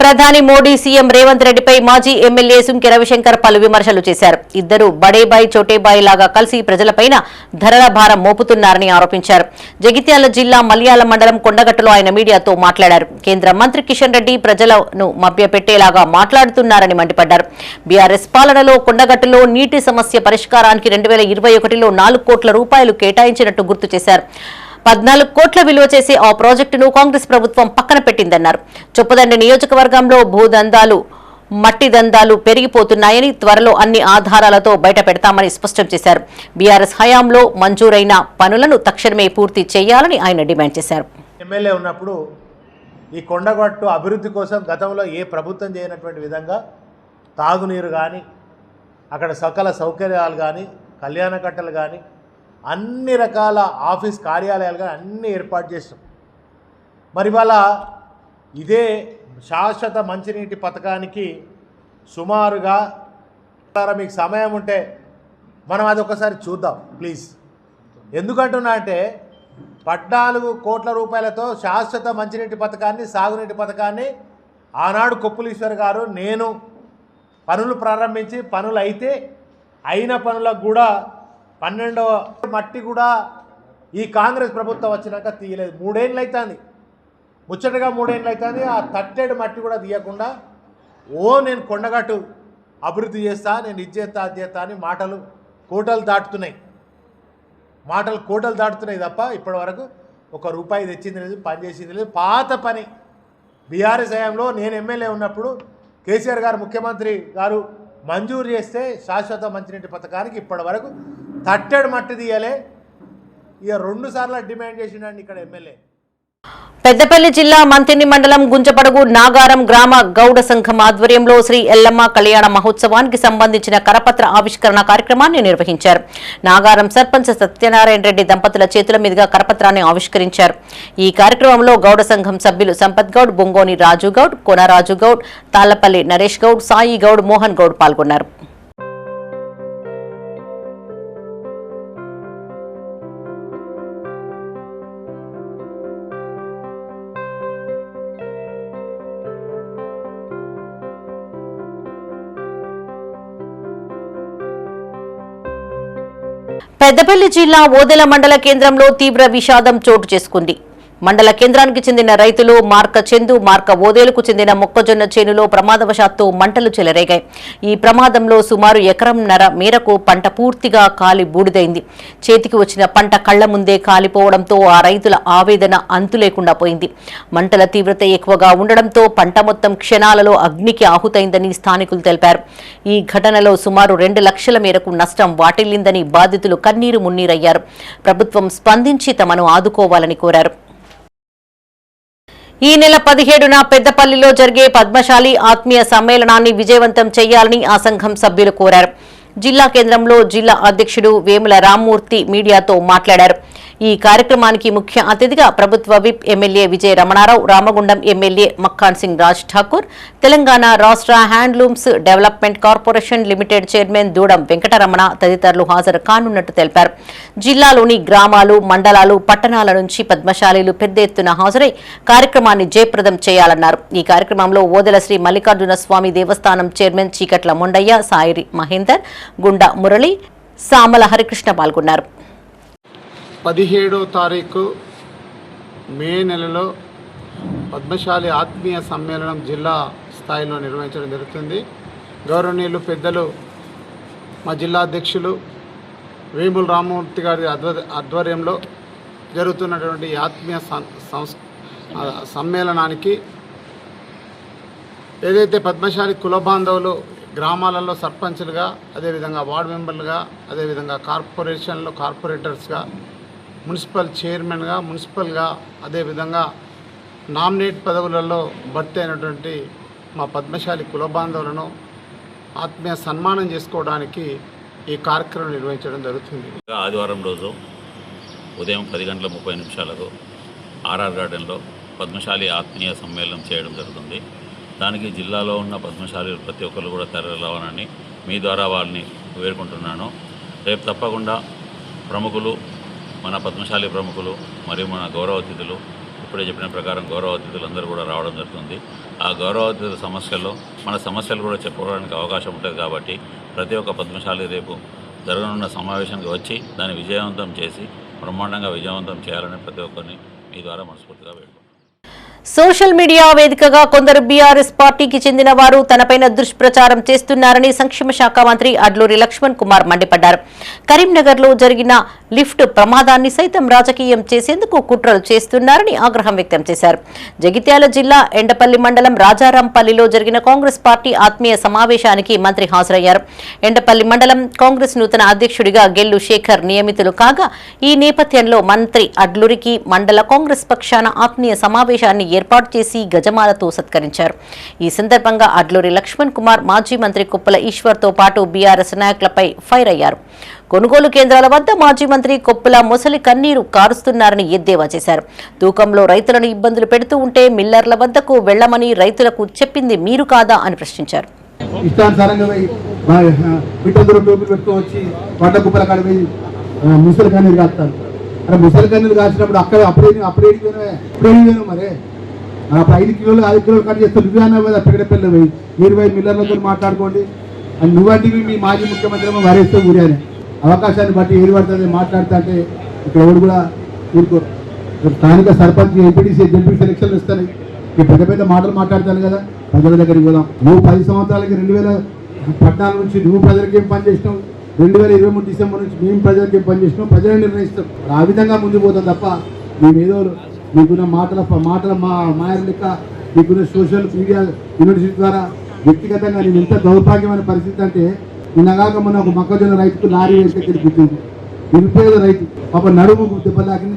ప్రధాని మోడీ సీఎం రేవంత్ రెడ్డిపై మాజీ ఎమ్మెల్యే సుంకె రవిశంకర్ పలు విమర్శలు చేశారు. ఇద్దరు బడేబాయ్ చోటేబాయ్ లాగా కలిసి ప్రజలపైన ధరల భారం మోపుతున్నారని ఆరోపించారు. జగిత్యాల జిల్లా మల్యాల మండలం కొండగట్టులో ఆయన మీడియాతో మాట్లాడారు. కేంద్ర మంత్రి కిషన్ రెడ్డి ప్రజలను మభ్యపెట్టేలాగా మాట్లాడుతున్నారని మండిపడ్డారు. బీఆర్ఎస్ పాలనలో కొండగట్టులో నీటి సమస్య పరిష్కారానికి 2021లో 4 కోట్ల రూపాయలు కేటాయించినట్టు గుర్తు చేశారు. 14 కోట్ల విలువ చేసే ఆ ప్రాజెక్టును కాంగ్రెస్ ప్రభుత్వం పక్కన పెట్టిందన్నారు. చొప్పదండి నియోజకవర్గంలో భూదందాలు, మట్టి దందాలు పెరిగిపోతున్నాయని, త్వరలో అన్ని ఆధారాలతో బయట పెడతామని స్పష్టం చేశారు. బీఆర్ఎస్ హయాంలో మంజూరైన పనులను తక్షణమే పూర్తి చేయాలని ఆయన డిమాండ్ చేశారు. ఎమ్మెల్యే ఉన్నప్పుడు ఈ కొండగట్టు అభివృద్ధి కోసం గతంలో ఏ ప్రభుత్వం చేయనటువంటి విధంగా తాగునీరు కానీ, అక్కడ సకల సౌకర్యాలు కానీ, కళ్యాణ కట్టలు కానీ, అన్ని రకాల ఆఫీస్ కార్యాలయాలు కానీ అన్నీ ఏర్పాటు చేస్తాం. మరి ఇవాళ ఇదే శాశ్వత మంచినీటి పథకానికి సుమారుగా మీకు సమయం ఉంటే మనం అది ఒకసారి చూద్దాం ప్లీజ్. ఎందుకంటున్నా అంటే 14 కోట్ల రూపాయలతో శాశ్వత మంచినీటి పథకాన్ని, సాగునీటి పథకాన్ని ఆనాడు కొప్పులీశ్వర్ గారు, నేను పనులు ప్రారంభించి పనులు అయితే అయిన పనులకు కూడా 12వ మట్టి కూడా ఈ కాంగ్రెస్ ప్రభుత్వం వచ్చినాక తీయలేదు. 3 ఏళ్ళు అవుతుంది, ముచ్చటగా 3 ఏళ్ళు అవుతుంది. ఆ తట్టెడు మట్టి కూడా తీయకుండా నేను కొండగట్టు అభివృద్ధి చేస్తా, నేను ఇది చేస్తా, అది చేస్తా అని మాటలు కోటలు దాటుతున్నాయి తప్ప ఇప్పటి వరకు 1 రూపాయి తెచ్చింది లేదు, పని చేసింది లేదు. పాత పని బీఆర్ఎస్ హయాంలో నేను ఎమ్మెల్యే ఉన్నప్పుడు కేసీఆర్ గారు ముఖ్యమంత్రి గారు మంజూరు చేస్తే శాశ్వత మంచినీటి పథకానికి ఇప్పటి వరకు తట్టెడు మట్టి తీయలే. ఇక 2 సార్లు డిమాండ్ చేసిండండి ఇక్కడ ఎమ్మెల్యే. పెద్దపల్లి జిల్లా మంతిని మండలం గుంజపడుగు నాగారం గ్రామ గౌడ సంఘం ఆధ్వర్యంలో శ్రీ ఎల్లమ్మ కళ్యాణ మహోత్సవానికి సంబంధించిన కరపత్ర ఆవిష్కరణ కార్యక్రమాన్ని నిర్వహించారు. నాగారం సర్పంచ్ సత్యనారాయణ రెడ్డి దంపతుల చేతుల మీదుగా కరపత్రాన్ని ఆవిష్కరించారు. ఈ కార్యక్రమంలో గౌడ సంఘం సభ్యులు సంపత్ గౌడ్, బొంగోని రాజు గౌడ్, కొనరాజు గౌడ్, తాళ్లపల్లి నరేష్ గౌడ్, సాయి గౌడ్, మోహన్ గౌడ్ పాల్గొన్నారు. పెద్దపల్లి జిల్లా ఓదెల మండల కేంద్రంలో తీవ్ర విషాదం చోటు చేసుకుంది. మండల కేంద్రానికి చెందిన రైతులు మార్క చందు, మార్క ఓదేలుకు చెందిన మొక్కజొన్న చేనులో ప్రమాదవశాత్తు మంటలు చెలరేగాయి. ఈ ప్రమాదంలో సుమారు 1.5 ఎకరం మేరకు పంట పూర్తిగా కాలి బూడిదైంది. చేతికి వచ్చిన పంట కళ్ల ముందే కాలిపోవడంతో ఆ రైతుల ఆవేదన అంతు లేకుండా పోయింది. మంటల తీవ్రత ఎక్కువగా ఉండడంతో పంట మొత్తం క్షణాలలో అగ్నికి ఆహుతైందని స్థానికులు తెలిపారు. ఈ ఘటనలో సుమారు 2 లక్షల మేరకు నష్టం వాటిల్లిందని బాధితులు కన్నీరు మున్నీరయ్యారు. ప్రభుత్వం స్పందించి తమను ఆదుకోవాలని కోరారు. ఈ నెల 17న పెద్దపల్లిలో జరిగే పద్మశాలి ఆత్మీయ సమ్మేళనాన్ని విజయవంతం చేయాలని ఆ సంఘం సభ్యులు కోరారు. జిల్లా కేంద్రంలో జిల్లా అధ్యక్షుడు వేముల రామ్మూర్తి మీడియాతో మాట్లాడారు. ఈ కార్యక్రమానికి ముఖ్య అతిథిగా ప్రభుత్వ whip MLA Vijaya Ramanarao, Ramagundam MLA Makkan Singh Raj Thakur, Telangana రాష్ట్ర handlooms development corporation limited chairman Doodam Venkataramana తదితరులు హాజరు కానున్నట్టు తెలిపారు. జిల్లాలోని గ్రామాలు, మండలాలు, పట్టణాల నుంచి పద్మశాలీలు పెద్ద ఎత్తున హాజరై కార్యక్రమాన్ని జయప్రదం చేయాలన్నారు. ఈ కార్యక్రమంలో ఓదెల శ్రీ మల్లికార్జున స్వామి దేవస్థానం చైర్మన్ చీకట్ల మొండయ్య, సాయిరి మహేందర్, గుండా మురళి, సామల హరికృష్ణ పాల్గొన్నారు. 17వ తారీఖు మే నెలలో పద్మశాలి ఆత్మీయ సమ్మేళనం జిల్లా స్థాయిలో నిర్వహించడం జరుగుతుంది. గౌరవనీయులు పెద్దలు మా జిల్లా అధ్యక్షులు వేముల రామమూర్తి గారి ఆధ్వర్యంలో జరుగుతున్నటువంటి ఆత్మీయ సమ్మేళనానికి ఏదైతే పద్మశాలి కుల బాంధవులు గ్రామాలలో సర్పంచులుగా, అదేవిధంగా వార్డు మెంబర్లుగా, అదేవిధంగా కార్పొరేటర్స్గా, మున్సిపల్ చైర్మన్గా, మున్సిపల్గా, అదేవిధంగా నామినేట్ పదవులలో భర్తీ అయినటువంటి మా పద్మశాలి కుల బాంధవులను ఆత్మీయ సన్మానం చేసుకోవడానికి ఈ కార్యక్రమం నిర్వహించడం జరుగుతుంది. ఆదివారం రోజు ఉదయం 10:30 ఆర్ఆర్ గార్డెన్లో పద్మశాలి ఆత్మీయ సమ్మేళనం చేయడం జరుగుతుంది. దానికి జిల్లాలో ఉన్న పద్మశాలి ప్రతి ఒక్కరు కూడా తరలిరావాలని మీ ద్వారా వాళ్ళని వేడుకుంటున్నాను. రేపు తప్పకుండా ప్రముఖులు, మన పద్మశాలి ప్రముఖులు మరియు మన గౌరవ అతిథులు, ఇప్పుడే చెప్పిన ప్రకారం గౌరవ అతిథులు అందరూ కూడా రావడం జరుగుతుంది. ఆ గౌరవ అతిథుల సమస్యల్లో మన సమస్యలు కూడా చెప్పుకోవడానికి అవకాశం ఉంటుంది. కాబట్టి ప్రతి ఒక్క పద్మశాలి రేపు జరగనున్న సమావేశానికి వచ్చి దాన్ని విజయవంతం చేసి బ్రహ్మాండంగా విజయవంతం చేయాలని ప్రతి ఒక్కరిని మీ ద్వారా మనస్ఫూర్తిగా వేడుకుంటున్నాను. సోషల్ మీడియా వేదికగా కొందరు బీఆర్ఎస్ పార్టీకి చెందిన వారు తనపైన దుష్ప్రచారం చేస్తున్నారని సంక్షేమ శాఖ మంత్రి అడ్లూరి లక్ష్మణ్ కుమార్ మండిపడ్డారు. కరీంనగర్లో జరిగిన లిఫ్ట్ ప్రమాదాన్ని సైతం రాజకీయం చేసేందుకు కుట్రలు చేస్తున్నారని ఆగ్రహం వ్యక్తం చేశారు. జగిత్యాల జిల్లా ఎండపల్లి మండలం రాజారాంపల్లిలో జరిగిన కాంగ్రెస్ పార్టీ ఆత్మీయ సమావేశానికి మంత్రి హాజరయ్యారు. ఎండపల్లి మండలం కాంగ్రెస్ నూతన అధ్యక్షుడిగా గెల్లు శేఖర్ నియమితులు కాగా, ఈ నేపథ్యంలో మంత్రి అడ్లూరికి మండల కాంగ్రెస్ పక్షాన ఆత్మీయ సమావేశాన్ని ఏర్పాటు చేసి గజమాలతో సత్కరించారు. ఈ సందర్భంగా అడ్లూరి లక్ష్మణ్ కుమార్ మాజీ మంత్రి కొప్పుల ఈశ్వర్తో పాటు బీఆర్ఎస్ నాయకులపై ఫైర్ అయ్యారు. కొనుగోలు కేంద్రాల వద్ద మాజీ మంత్రి కొప్పుల మొసలి కన్నీరు కారుస్తున్నారని ఎద్దేవా చేశారు. తూకంలో రైతులను ఇబ్బందులు పెడుతూ ఉంటే మిల్లర్ల వద్దకు వెళ్లమని రైతులకు చెప్పింది మీరు కాదా అని ప్రశ్నించారు. ముసలి కన్నీరు కాసినప్పుడు అప్పుడే మరి అప్పుడు 5 కిలోలు కట్ చేస్తే నువ్వేనా పెగడపల్లి పోయి మీరు పోయి మిల్లర్లతో మాట్లాడుకోండి అని నువ్వంటివి మీ మాజీ ముఖ్యమంత్రి వరేస్తే ఊరానే అవకాశాన్ని బట్టి ఏది పడుతుంది మాట్లాడుతా అంటే ఇక్కడ ఎవరు కూడా ఊరుకోరు. స్థానిక సర్పంచ్, ఎంపీటీసీ, జడ్పీ సెలక్షన్లు ఇస్తాయి. ఈ పెద్ద పెద్ద మాటలు మాట్లాడతాను కదా, ప్రజల దగ్గరికి పోదాం. నువ్వు 10 సంవత్సరాలకి 2014 నుంచి నువ్వు ప్రజలకి ఏం పని చేసినావు, 2023 డిసెంబర్ నుంచి మేము ప్రజలకి ఏం పని చేసినాం, ప్రజలే నిర్ణయిస్తాం. ఆ విధంగా ముందు పోతాం తప్ప మేమేదో మీకున్న మాటల మాయల లెక్క మీకున్న సోషల్ మీడియా యూనివర్సిటీ ద్వారా వ్యక్తిగతంగా నేను ఎంత దౌర్భాగ్యమైన పరిస్థితి అంటే, నిన్నగాక మొన్న ఒక మొక్కజొన్న రైతుకు లారీ వెంటకి గుర్తింది. నిరుపేద రైతు పాప నడుము దెబ్బలాకి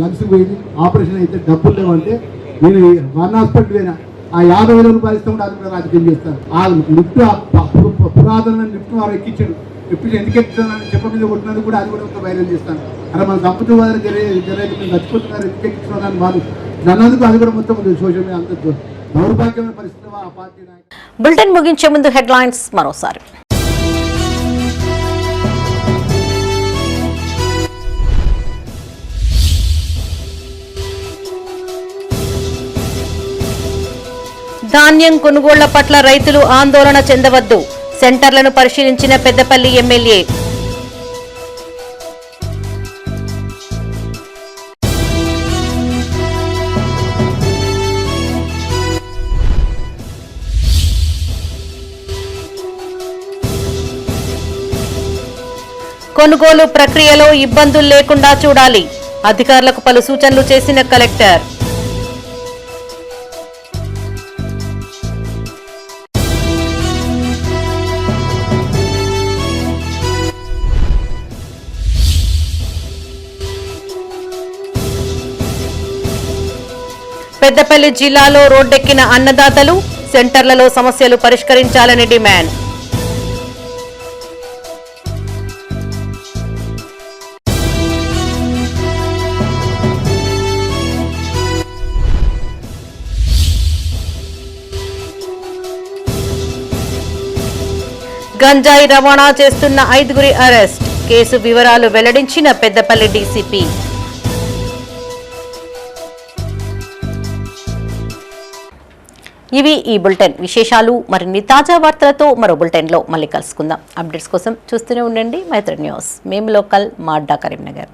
లంగ్స్ పోయింది, ఆపరేషన్ అయితే డబ్బులు లేవంటే నేను వన్ హాస్పిటల్ పోయినా ఆ 50,000 రూపాయలు ఇస్తే కూడా అది కూడా రాజకీయం చేస్తాను. ఆ లిఫ్ట్ పురాతన లిఫ్ట్ వారు ఎక్కించాడు, ఎందుకు ఎక్కుతున్నాను చెప్ప మీద కొట్టినది కూడా అది కూడా ఒక వైరల్ చేస్తాను. అలా మన దంపతి వారు జరిగే చచ్చిపోతున్నారు, ఎందుకు ఎక్కించుకోవడానికి వాళ్ళు అన్నందుకు అది కూడా మొత్తం సోషల్ మీడియా అంత దౌర్భాగ్యమైన పరిస్థితి ఆ పార్టీ నాయకులు. బులెటిన్ ముగించే ముందు హెడ్లైన్స్ మరోసారి. ధాన్యం కొనుగోళ్ల పట్ల రైతులు ఆందోళన చెందవద్దు, సెంటర్లను పరిశీలించిన పెద్దపల్లి ఎమ్మెల్యే. కొనుగోలు ప్రక్రియలో ఇబ్బందులు లేకుండా చూడాలి, అధికారులకు పలు సూచనలు చేసిన కలెక్టర్. పెద్దపల్లి జిల్లాలో రోడ్డెక్కిన అన్నదాతలు, సెంటర్లలో సమస్యలు పరిష్కరించాలని డిమాండ్. గంజాయి రవాణా చేస్తున్న 5గురి అరెస్ట్, కేసు వివరాలు వెల్లడించిన పెద్దపల్లి డీసీపీ. ఇవి ఈ బులెటిన్ విశేషాలు. మరిన్ని తాజా వార్తలతో మరో బులెటిన్లో మళ్ళీ కలుసుకుందాం. అప్డేట్స్ కోసం చూస్తూనే ఉండండి మైత్రి న్యూస్. మేము లోకల్, మా అడ్డా కరీంనగర్.